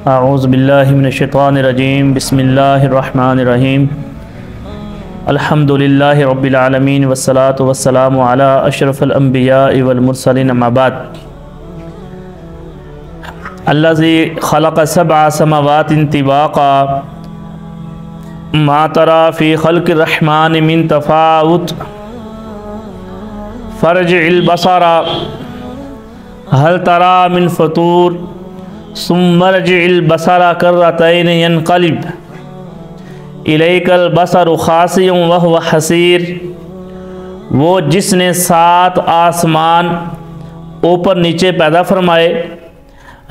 अऊज़ु बिल्लाहि मिनश्शैतानिर्रजीम बिस्मिल्लाहिर्रहमानिर्रहीम अल्हम्दुलिल्लाहि रब्बिल आलमीन वस्सलातु वस्सलामु अला अशरफिल अंबियाइ वल मुरसलीन अम्मा बाद। अल्लज़ी खलक़ सबअ समावातिन तिबाक़ा मा तरा फ़ी ख़ल्क़िर रहमान मिन तफ़ावुत फ़रजि'ल बसरा हल तरा मिन फ़तूर सुम्मरजि'ल बसरा कर्रतैन यनक़लिब इलैकल बसरु ख़ासियुन व हुव हसीर। वो जिसने 7 आसमान ऊपर नीचे पैदा फरमाए,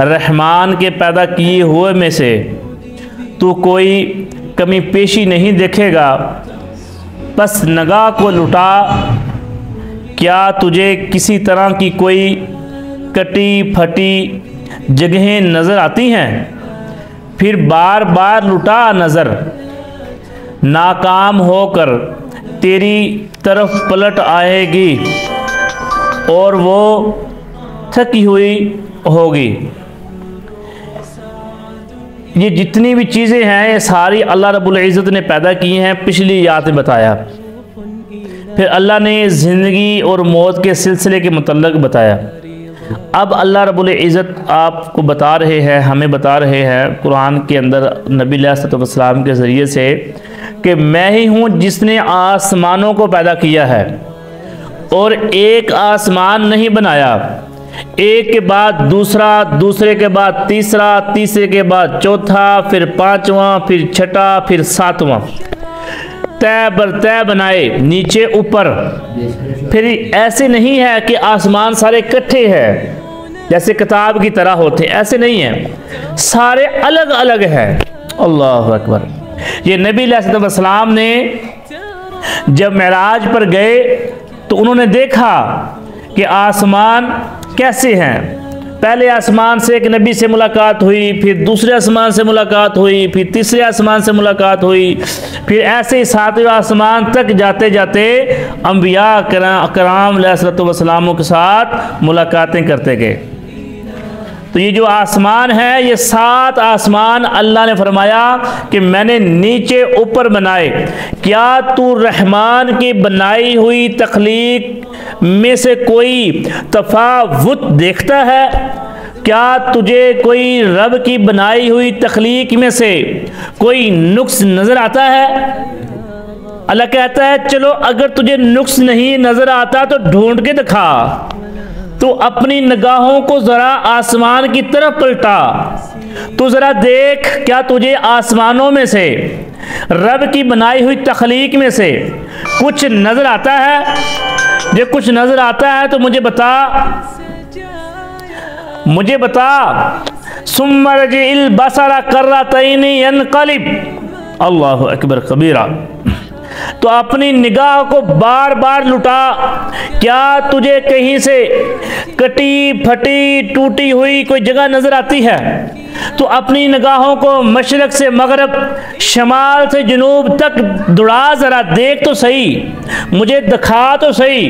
रहमान के पैदा किए हुए में से तू कोई कमी पेशी नहीं देखेगा। बस नगाह को लुटा, क्या तुझे किसी तरह की कोई कटी फटी जगहें नज़र आती हैं? फिर बार बार लुटा नज़र, नाकाम होकर तेरी तरफ पलट आएगी और वो थकी हुई होगी। ये जितनी भी चीज़ें हैं ये सारी अल्लाह रब्बुल इज़्ज़त ने पैदा की हैं। पिछली आयत में बताया, फिर अल्लाह ने ज़िंदगी और मौत के सिलसिले के मुतल्लिक़ बताया। अब अल्लाह रब्बुल इज़्ज़त आपको बता रहे हैं, हमें बता रहे हैं कुरान के अंदर नबी अलैहि सल्लम के ज़रिए से कि मैं ही हूँ जिसने आसमानों को पैदा किया है। और एक आसमान नहीं बनाया, एक के बाद दूसरा, दूसरे के बाद तीसरा, तीसरे के बाद चौथा, फिर 5वां, फिर 6ठा, फिर 7वां, तय बर तय बनाए, नीचे ऊपर। फिर ऐसे नहीं है कि आसमान सारे इकट्ठे हैं जैसे किताब की तरह होते, ऐसे नहीं है, सारे अलग अलग हैं। अल्लाह अकबर। ये नबी अलैहिस्सलाम ने जब मेराज पर गए तो उन्होंने देखा कि आसमान कैसे हैं। पहले आसमान से एक नबी से मुलाकात हुई, फिर दूसरे आसमान से मुलाकात हुई, फिर तीसरे आसमान से मुलाकात हुई, फिर ऐसे ही 7वें आसमान तक जाते जाते अंबिया कराम अलैहिस्सलाम के साथ मुलाकातें करते गए। तो ये जो आसमान है, ये 7 आसमान अल्लाह ने फरमाया कि मैंने नीचे ऊपर बनाए। क्या तू रहमान की बनाई हुई तख्लीक में से कोई तफावुत देखता है? क्या तुझे कोई रब की बनाई हुई तख्लीक में से कोई नुक्स नज़र आता है? अल्लाह कहता है चलो अगर तुझे नुक्स नहीं नज़र आता तो ढूंढ के दिखा। तो अपनी निगाहों को ज़रा आसमान की तरफ पलटा, तो ज़रा देख क्या तुझे आसमानों में से रब की बनाई हुई तख्लीक में से कुछ नज़र आता है? जो कुछ नज़र आता है तो मुझे बता, मुझे बता। सुम्मरजि'ल बसरा कर्रतैन यनक़लिब, अल्लाहु अकबर कबीरा। तो अपनी निगाह को बार बार लुटा, क्या तुझे कहीं से कटी फटी टूटी हुई कोई जगह नजर आती है? तो अपनी निगाहों को मशरक से मगरब, शमाल से जनूब तक दौड़ा, जरा देख तो सही, मुझे दिखा तो सही।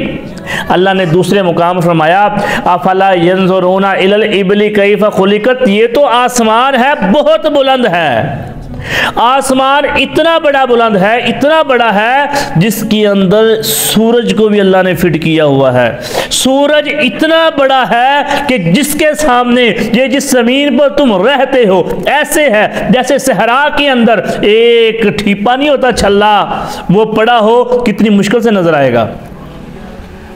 अल्लाह ने दूसरे मुकाम फरमाया अफला यंजुरूना इलल इबली कैफ़ खुलिकत। ये तो आसमान है, बहुत बुलंद है। आसमान इतना बड़ा बुलंद है, इतना बड़ा है जिसके अंदर सूरज को भी अल्लाह ने फिट किया हुआ है। सूरज इतना बड़ा है कि जिसके सामने ये जिस जमीन पर तुम रहते हो ऐसे है जैसे सहरा के अंदर एक ठीपा नहीं होता छल्ला, वो पड़ा हो, कितनी मुश्किल से नजर आएगा।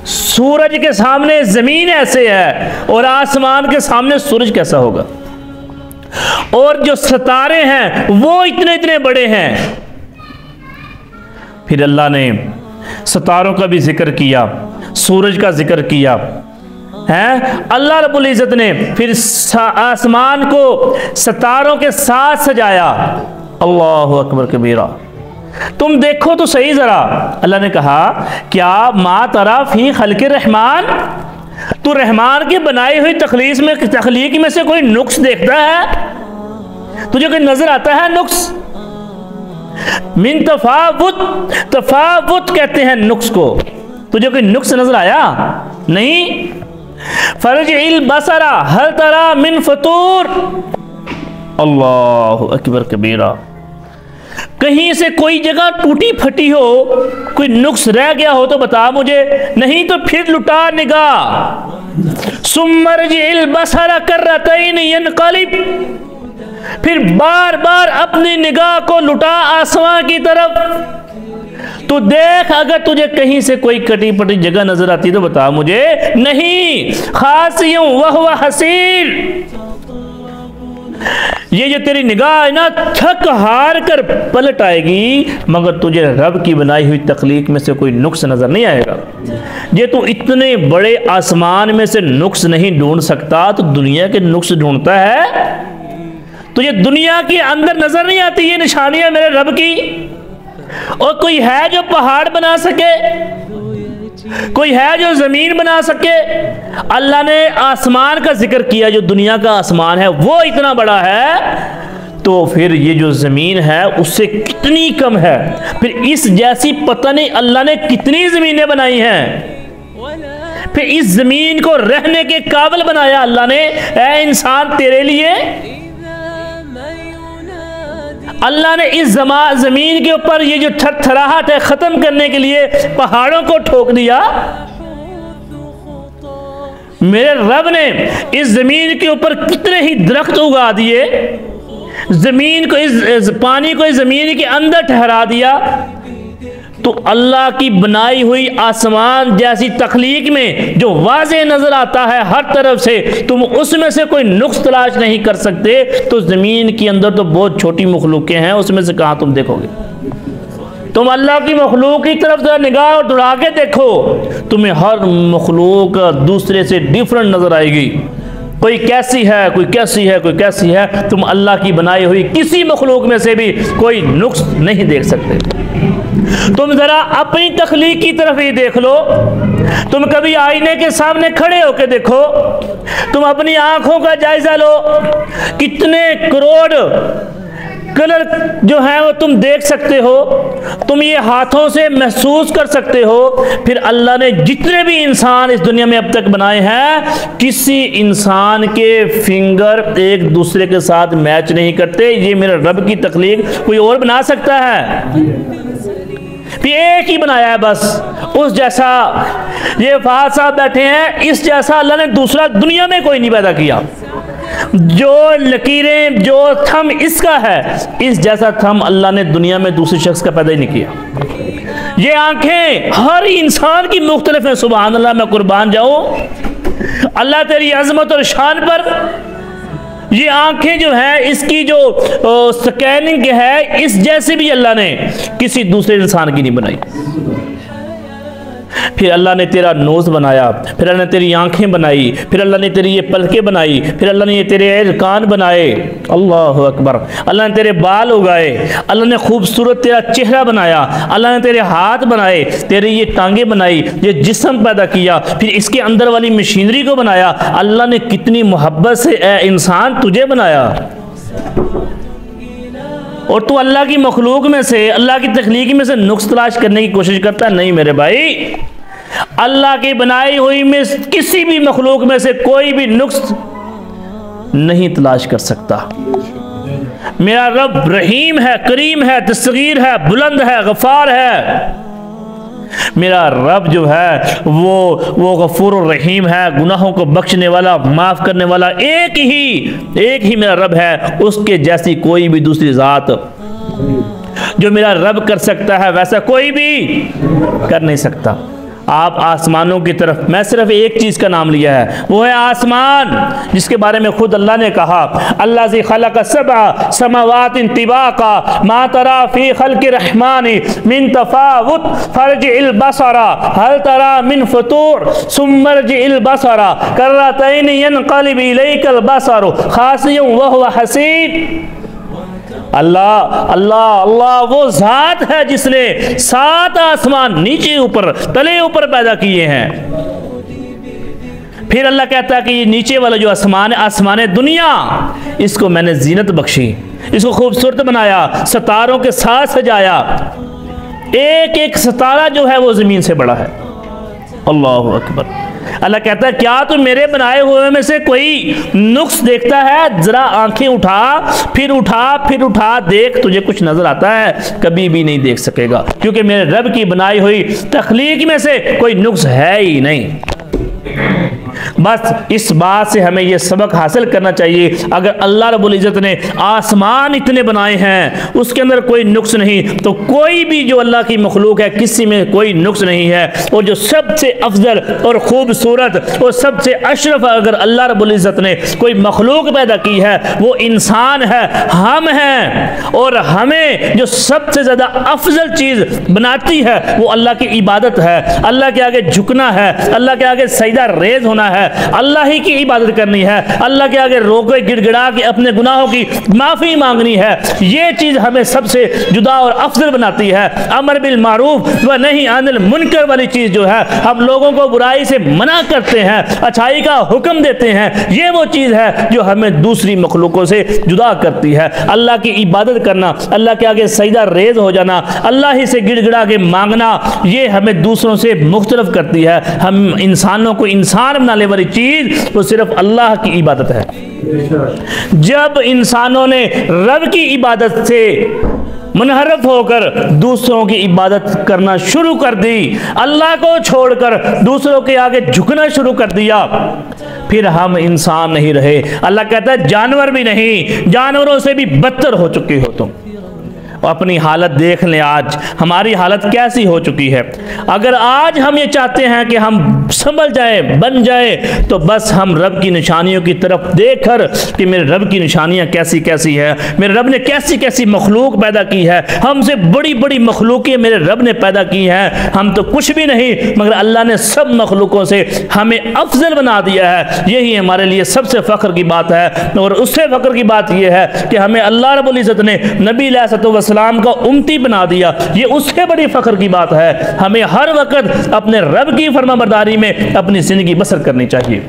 सूरज के सामने जमीन ऐसे है और आसमान के सामने सूरज कैसा होगा? और जो सितारे हैं वो इतने इतने बड़े हैं। फिर अल्लाह ने सितारों का भी जिक्र किया, सूरज का जिक्र किया है। अल्लाह रब्बुल इज़्ज़त ने फिर आसमान को सितारों के साथ सजाया। अल्लाहु अकबर कबीरा। तुम देखो तो सही जरा। अल्लाह ने कहा क्या मा तरा फी खल्क़िर रहमान, तू रहमान की बनाई हुई तख्लीक में से कोई नुक्स देखता है? तुझे कोई नजर आता है नुक्स? मिन तफावुत, तफावुत कहते हैं नुक्स को। तुझे कोई नुक्स नजर आया? नहीं। फरजिल बसरा हल तरा मिन फतूर, अल्लाहु अकबर कबीरा। कहीं से कोई जगह टूटी फटी हो, कोई नुक्स रह गया हो तो बता मुझे, नहीं तो फिर लुटा निगाह। सुम्मरजिल बसरा कर्रतैन यनक़लिब, फिर बार बार अपनी निगाह को लुटा आसमां की तरफ। तो देख, अगर तुझे कहीं से कोई कटी पटी जगह नजर आती तो बता मुझे, नहीं खासियों वह हसीर, ये जो तेरी निगाह है ना थक हार कर पलट आएगी, मगर तुझे रब की बनाई हुई तख्लीक में से कोई नुक्स नजर नहीं आएगा। ये तू इतने बड़े आसमान में से नुक्स नहीं ढूंढ सकता तो दुनिया के नुक्स ढूंढता है? तुझे दुनिया के अंदर नजर नहीं आती ये निशानियां मेरे रब की? और कोई है जो पहाड़ बना सके? कोई है जो जमीन बना सके? अल्लाह ने आसमान का जिक्र किया, जो दुनिया का आसमान है वो इतना बड़ा है, तो फिर ये जो जमीन है उससे कितनी कम है। फिर इस जैसी पता नहीं अल्लाह ने कितनी जमीनें बनाई हैं। फिर इस जमीन को रहने के काबिल बनाया अल्लाह ने। ऐ इंसान, तेरे लिए अल्लाह ने इस जमीन के ऊपर ये जो थरथराहट है खत्म करने के लिए पहाड़ों को ठोक दिया। मेरे रब ने इस जमीन के ऊपर कितने ही दरख्त उगा दिए, जमीन को इस पानी को इस जमीन के अंदर ठहरा दिया। तो अल्लाह की बनाई हुई आसमान जैसी तख्लीक में जो वाज़े नजर आता है हर तरफ से, तुम उसमें से कोई नुक्स तलाश नहीं कर सकते, तो ज़मीन के अंदर तो बहुत छोटी मखलूकें हैं, उसमें से कहाँ तुम देखोगे? तुम अल्लाह की मखलूक की तरफ जरा निगाह दौड़ा के देखो, तुम्हें हर मखलूक दूसरे से डिफरेंट नजर आएगी। कोई कैसी है, कोई कैसी है, कोई कैसी है। तुम अल्लाह की बनाई हुई किसी मखलूक में से भी कोई नुक्स नहीं देख सकते। तुम जरा अपनी तख्लीक की तरफ ही देख लो। तुम कभी आईने के सामने खड़े होकर देखो, तुम अपनी आंखों का जायजा लो, कितने करोड़ कलर जो है वो तुम देख सकते हो, तुम ये हाथों से महसूस कर सकते हो। फिर अल्लाह ने जितने भी इंसान इस दुनिया में अब तक बनाए हैं, किसी इंसान के फिंगर एक दूसरे के साथ मैच नहीं करते। ये मेरे रब की तख्लीक कोई और बना सकता है? फिर एक ही बनाया है बस, उस जैसा। ये फहद साहब बैठे हैं, इस जैसा अल्लाह ने दूसरा दुनिया में कोई नहीं पैदा किया। जो लकीरें, जो थम इसका है, इस जैसा थम अल्लाह ने दुनिया में दूसरे शख्स का पैदा ही नहीं किया। ये आंखें हर इंसान की मुख्तलिफ है। सुभान अल्लाह, मैं कुर्बान जाऊं अल्लाह तेरी अजमत और शान पर। ये आंखें जो है, इसकी जो स्कैनिंग है, इस जैसे भी अल्लाह ने किसी दूसरे इंसान की नहीं बनाई। फिर अल्लाह ने तेरा नोज़ बनाया, फिर अल्लाह ने तेरी आंखें बनाई, फिर अल्लाह ने तेरी ये पलकें बनाई, फिर अल्लाह ने ये तेरे कान बनाए। अल्लाह अकबर। अल्लाह ने तेरे बाल उगाए, अल्लाह ने खूबसूरत तेरा चेहरा बनाया, अल्लाह ने तेरे हाथ बनाए, तेरी ये टांगे बनाई, ये जिस्म पैदा किया, फिर इसके अंदर वाली मशीनरी को बनाया। अल्लाह ने कितनी मोहब्बत से ए इंसान तुझे बनाया, और तू अल्लाह की मखलूक में से, अल्लाह की तख्लीक में से नुक्स तलाश करने की कोशिश करता है। नहीं मेरे भाई, अल्लाह की बनाई हुई में किसी भी मखलूक में से कोई भी नुक्स नहीं तलाश कर सकता। मेरा रब रहीम है, करीम है, दस्तगीर है, बुलंद है, गफ़ार है। मेरा रब जो है वो गफूर और रहीम है, गुनाहों को बख्शने वाला, माफ़ करने वाला। एक ही मेरा रब है, उसके जैसी कोई भी दूसरी ज़ात जो मेरा रब कर सकता है वैसा कोई भी कर नहीं सकता। आप आसमानों की तरफ, मैं सिर्फ एक चीज़ का नाम लिया है, वो है आसमान, जिसके बारे में खुद अल्लाह ने कहा, अल्लाह ज़ी खलक़ सबअ समावातिन तिबाक़ा मा तरा फ़ी ख़ल्क़ि रहमानि मिन तफ़ावुत फ़रजि'ल बसरा हल तरा मिन फ़ुतूर सुम्मरजि'ल बसरा कर्रतैन यनक़लिबु इलैकल बसरु ख़ासियन व हुवा हसीर। अल्लाह अल्लाह अल्लाह वो ज़ात है जिसने 7 आसमान नीचे ऊपर तले ऊपर पैदा किए हैं। फिर अल्लाह कहता है कि ये नीचे वाला जो आसमान है, आसमान दुनिया, इसको मैंने जीनत बख्शी, इसको खूबसूरत बनाया, सितारों के साथ सजाया। एक एक सितारा जो है वो ज़मीन से बड़ा है। अल्लाह अकबर। अल्लाह कहता है क्या तू मेरे बनाए हुए में से कोई नुक्स देखता है? जरा आंखें उठा फिर देख, तुझे कुछ नजर आता है? कभी भी नहीं देख सकेगा, क्योंकि मेरे रब की बनाई हुई तख्लीक में से कोई नुक्स है ही नहीं। बस इस बात से हमें यह सबक हासिल करना चाहिए, अगर अल्लाह रब्बुल इज़्ज़त ने आसमान इतने बनाए हैं उसके अंदर कोई नुक्स नहीं, तो कोई भी जो अल्लाह की मखलूक है किसी में कोई नुक्स नहीं है। और जो सबसे अफजल और खूबसूरत और सबसे अशरफ अगर अल्लाह रब्बुल इज़्ज़त ने कोई मखलूक पैदा की है वो इंसान है, हम हैं। और हमें जो सबसे ज़्यादा अफजल चीज़ बनाती है वो अल्लाह की इबादत है, अल्लाह के आगे झुकना है, अल्लाह के आगे सजदा रेज होना है, अल्लाह ही की इबादत करनी है, अल्लाह के आगे रोके गिड़गिड़ा के अपने गुनाहों की माफ़ी मांगनी है। ये चीज़ हमें सबसे जुदा और अफजल बनाती है। अमर बिल मारूफ व नहीं अनिल मुनकर वाली चीज़ जो है, हम लोगों को बुराई से मना करते हैं, अच्छाई का हुक्म देते हैं, ये वो चीज़ है जो हमें दूसरी मखलूकों से जुदा करती है। अल्लाह की इबादत करना, अल्लाह के आगे सजदा रेज हो जाना, अल्लाह ही से गिड़गिड़ा के मांगना, ये हमें दूसरों से मुख्तलिफ करती है। हम इंसानों को इंसान बनाने वाली चीज़ वो सिर्फ अल्लाह की इबादत है। जब इंसानों ने रब की इबादत से मुनहरफ होकर दूसरों की इबादत करना शुरू कर दी, अल्लाह को छोड़कर दूसरों के आगे झुकना शुरू कर दिया, फिर हम इंसान नहीं रहे। अल्लाह कहता है जानवर भी नहीं, जानवरों से भी बदतर हो चुके हो तुम। अपनी हालत देख लें, आज हमारी हालत कैसी हो चुकी है। अगर आज हम ये चाहते हैं कि हम संभल जाए, बन जाए, तो बस हम रब की निशानियों की तरफ देखकर कि मेरे रब की निशानियां कैसी कैसी है, मेरे रब ने कैसी कैसी मखलूक पैदा की है, हमसे बड़ी बड़ी मखलूकें मेरे रब ने पैदा की हैं, हम तो कुछ भी नहीं, मगर अल्लाह ने सब मखलूकों से हमें अफजल बना दिया है। यही हमारे लिए सबसे फ़ख्र की बात है। और उससे फ़ख्र की बात यह है कि हमें अल्लाह रब्बुल इज़्ज़त ने नबी सलाम का उम्मती बना दिया, ये उससे बड़ी फख्र की बात है। हमें हर वक्त अपने रब की फरमाबरदारी में अपनी जिंदगी बसर करनी चाहिए।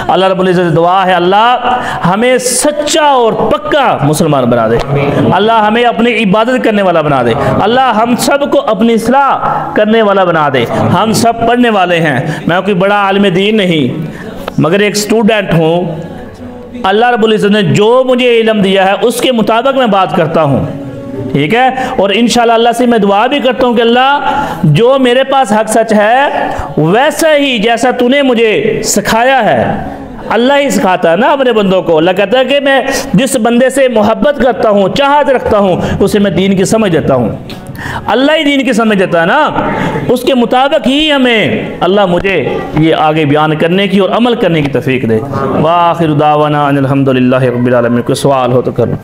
अल्लाह रब्बुल इज़्ज़त दुआ है, अल्लाह हमें सच्चा और पक्का मुसलमान बना दे, अल्लाह हमें अपनी इबादत करने वाला बना दे, अल्लाह हम सब को अपनी इस्लाह करने वाला बना दे। हम सब पढ़ने वाले हैं, मैं कोई बड़ा आलिम दीन नहीं, मगर एक स्टूडेंट हूँ। अल्लाह रब्बुल इज़्ज़त ने जो मुझे इल्म दिया है उसके मुताबिक मैं बात करता हूँ, ठीक है। और इंशाअल्लाह अल्लाह से मैं दुआ भी करता हूँ कि अल्लाह जो मेरे पास हक सच है वैसा ही जैसा तूने मुझे सिखाया है, अल्लाह ही सिखाता है ना अपने बंदों को। अल्लाह कहता है कि मैं जिस बंदे से मोहब्बत करता हूँ, चाहत रखता हूँ, उसे मैं दीन की समझ देता हूँ। अल्लाह ही दीन की समझ देता है ना, उसके मुताबिक ही हमें अल्लाह मुझे ये आगे बयान करने की और अमल करने की तौफीक दे। व आखिर दावाना अनिल हम्दुलिल्लाहि रब्बिल आलमीन। कोई सवाल हो तो करो।